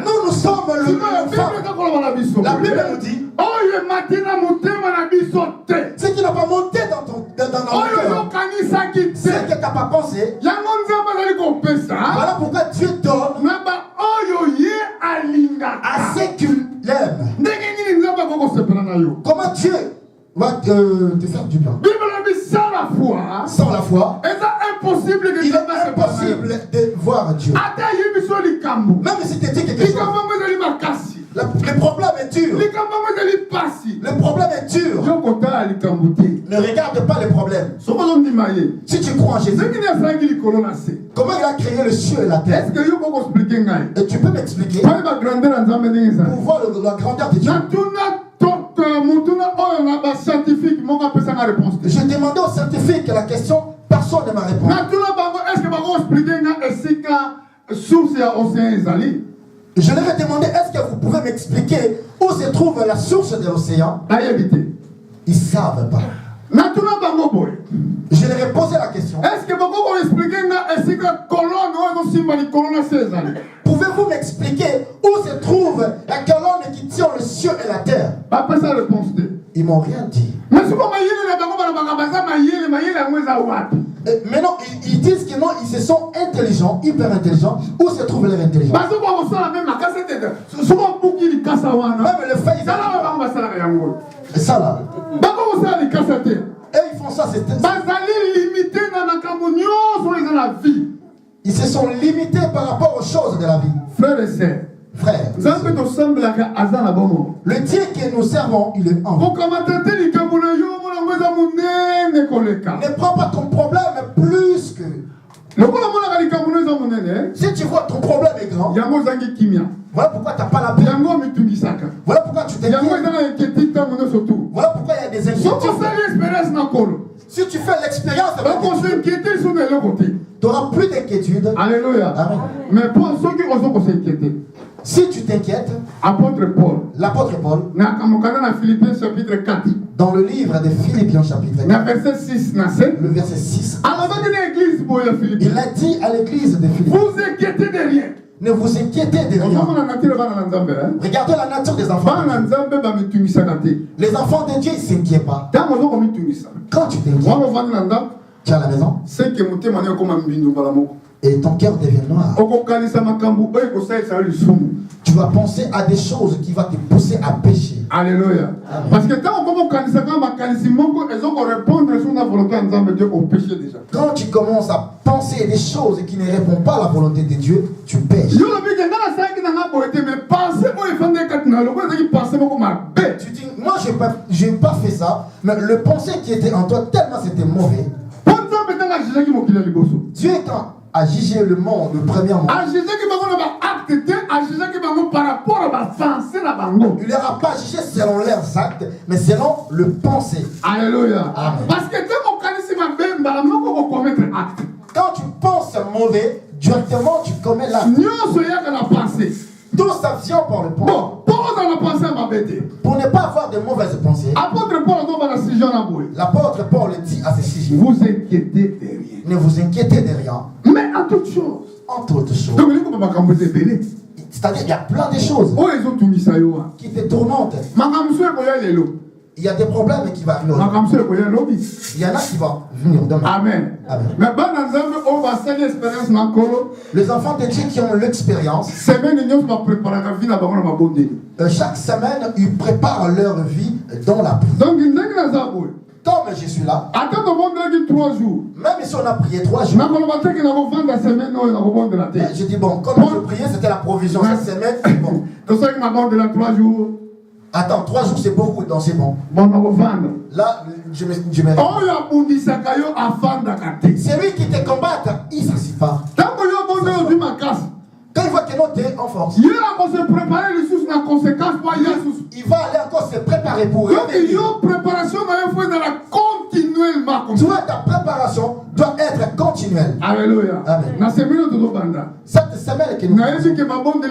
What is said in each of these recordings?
Nous sommes le femme. La Bible nous dit ce qui n'a pas monté dans le cœur, ce que tu n'as pas pensé. Voilà pourquoi Dieu donne à ceux qui l'aiment. Comment Dieu va te faire du bien? Sans la foi, il est impossible de voir Dieu. Même si tu dis quelque chose, le problème est dur. Le problème est dur. Ne regarde pas les problèmes. Si tu crois en Jésus, comment il a créé le ciel et la terre? Et tu peux m'expliquer pour voir la grandeur de Dieu. J'ai demandé aux scientifiques la question, personne ne m'a répondu. Je leur ai demandé, est-ce que vous pouvez m'expliquer où se trouve la source de l'océan? Ils ne savent pas. Je leur ai posé la question. Est-ce que pouvez-vous m'expliquer où se trouve la colonne qui tient le ciel et la terre? Ils m'ont rien dit. Maintenant, ils disent que non, ils se sont intelligents, hyper intelligents. Où se trouve leur intelligence? Même le fait, c'est ça là. Et ils font ça, c'est ils se sont limités par rapport aux choses de la vie. Frères et sœurs, frère, le Dieu que nous servons, il est en vous. Ne prends pas ton problème plus que. Si tu vois ton problème est grand, voilà pourquoi tu n'as pas la paix. Voilà pourquoi tu t'inquiètes. Voilà pourquoi il y a des inquiétudes. Si tu fais l'expérience de tu n'auras plus d'inquiétude. Alléluia. Amen. Mais pour ceux qui osent s'inquiéter, si tu t'inquiètes, l'apôtre Paul, dans le livre de Philippiens chapitre 4, le verset 6, il a dit à l'église de Philippe, vous inquiétez de rien. Ne vous inquiétez de rien. Regardez la nature des enfants. Les enfants de Dieu, ils ne s'inquiètent pas. Quand tu t'inquiètes, tu es à la maison et ton cœur devient noir. Tu vas penser à des choses qui vont te pousser à pécher. Alléluia. Parce que quand tu commences à penser des choses qui ne répondent pas à la volonté de Dieu, tu pêches. Tu dis, moi je n'ai pas fait ça, mais le pensée qui était en toi, tellement c'était mauvais. Dieu a jugé le monde, le premier monde. Il ne leur a pas jugé selon leurs actes, mais selon le pensée. Alléluia. Amen. Parce que quand tu penses mauvais, directement tu commets l'acte. Tout ça vient par le pensée. Pour ne pas avoir de mauvaises pensées, l'apôtre Paul dit à ses sujets, vous inquiétez de rien. Ne vous inquiétez de rien. Mais en toutes choses. Entre autres choses. C'est-à-dire qu'il y a plein de choses qui te tourmentent. Il y a des problèmes qui vont arriver. Il y en a qui vont venir demain. Amen. Amen. Les enfants de Dieu qui ont l'expérience, chaque semaine, ils préparent leur vie dans la prière. Comme je suis là, même si on a prié 3 jours, je dis bon, comme je priais, c'était la provision. Cette semaine, bon. Attends, 3 jours c'est beaucoup, donc c'est bon. Là, je me c'est lui qui te combatte, il ne s'assit pas. Quand il voit que non, tu es en force, il va aller encore se préparer pour eux. continuellement comme ça. Toi, ta préparation doit être continuelle. Alléluia. Amen. Dans ces minutes de banda. Cette semaine que nous Na yesu que ma bonne de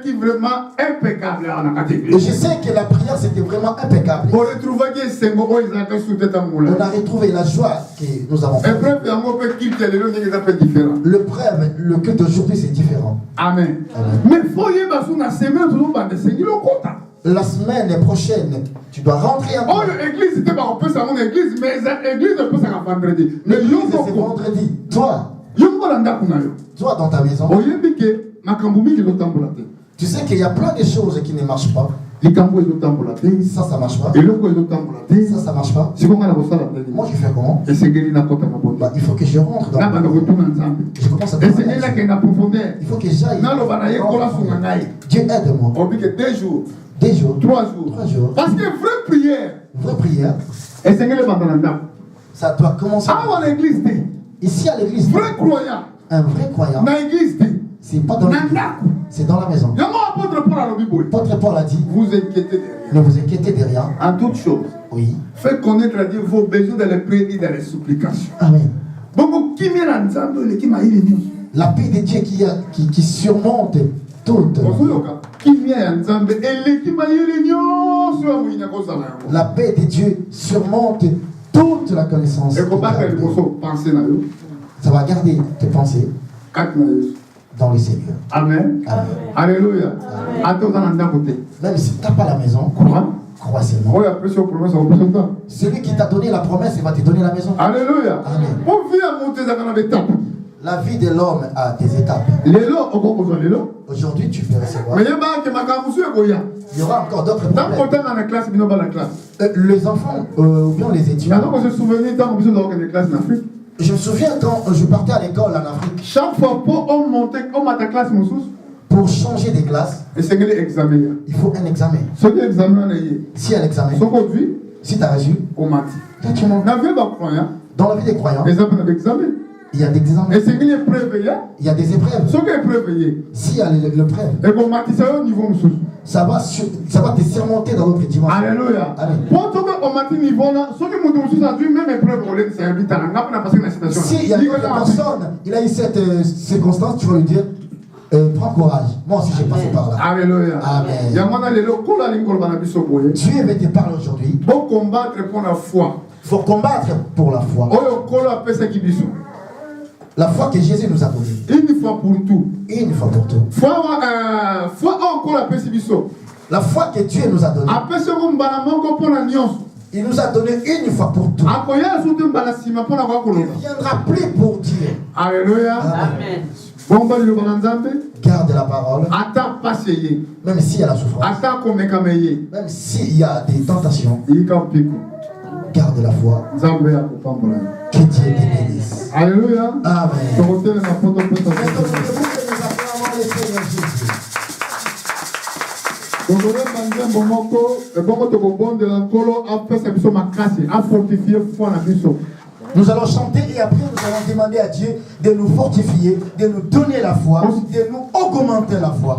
qui vraiment impeccable en et je sais que la prière c'était vraiment impeccable. Pour retrouver que c'est ngo izaka sous tête à moula. On a retrouvé la joie que nous avons fait. Épreuve à moi peut quitter les gens qui sont différents. Le culte d'aujourd'hui c'est différent. Amen. Amen. Mais faut y aller sur la semaine de banda c'est qui le content. La semaine prochaine, tu dois rentrer en Oh, l'église, c'était pas un peu ça, mon église, mais l'église, un peu ça, vendredi. Mais l'église, c'est vendredi. Toi, dans ta maison, tu sais qu'il y a plein de choses qui ne marchent pas. Ça marche pas. Ça marche pas. Moi, je fais comment? Bah, il faut que je rentre dans je commence à il faut que j'aille. Dieu aide-moi. 2 jours. 3 jours. 3 jours. Parce que vraie prière. Vraie prière. Et c'est ça doit commencer. À l'église. Ici à l'église. Vrai croyant. Un vrai croyant. Dans l'église. C'est pas dans l'église. C'est dans la maison. Apôtre Paul a dit. Vous inquiétez de rien. Ne vous inquiétez de rien. En toute chose. Oui. Faites connaître à Dieu vos besoins dans les prières et dans les supplications. Amen. La paix de Dieu qui surmonte toute. La paix de Dieu surmonte toute la connaissance. Ça va garder tes pensées dans le Seigneur. Amen. Amen. Alléluia. Même si tu n'as pas la maison, crois seulement. Celui qui t'a donné la promesse, il va te donner la maison. Alléluia. Amen. La vie de l'homme a des étapes. Aujourd'hui, tu peux recevoir. Il y aura encore d'autres problèmes. Les enfants, ou bien les étudiants. Je me souviens quand je partais à l'école en Afrique. Chaque fois on montait ta classe, pour changer de classe, il faut un examen. Si un examen, si tu as reçu, dans la vie des croyants, il y a des examens. Il y a des épreuves. S'il y a l'épreuve, ça va te surmonter dans notre dimension. Alléluia. Si il y a une personne, il a eu cette circonstance, tu vas lui dire prends courage. Moi aussi j'ai passé par là. Alléluia. Amen. Dieu veut te parler aujourd'hui. Il faut combattre pour la foi. Il faut combattre pour la foi. La foi que Jésus nous a donnée. Une fois pour tout. Une fois pour tout. La foi que Dieu nous a donnée. Il nous a donné une fois pour tout. Il ne viendra plus pour dire. Alléluia. Amen. Garde la parole. Même s'il y a la souffrance. Même s'il y a des tentations. Garde la foi. Que Dieu te bénisse. Alléluia. Amen. Nous allons chanter et après nous allons demander à Dieu de nous fortifier, de nous donner la foi, de nous augmenter la foi.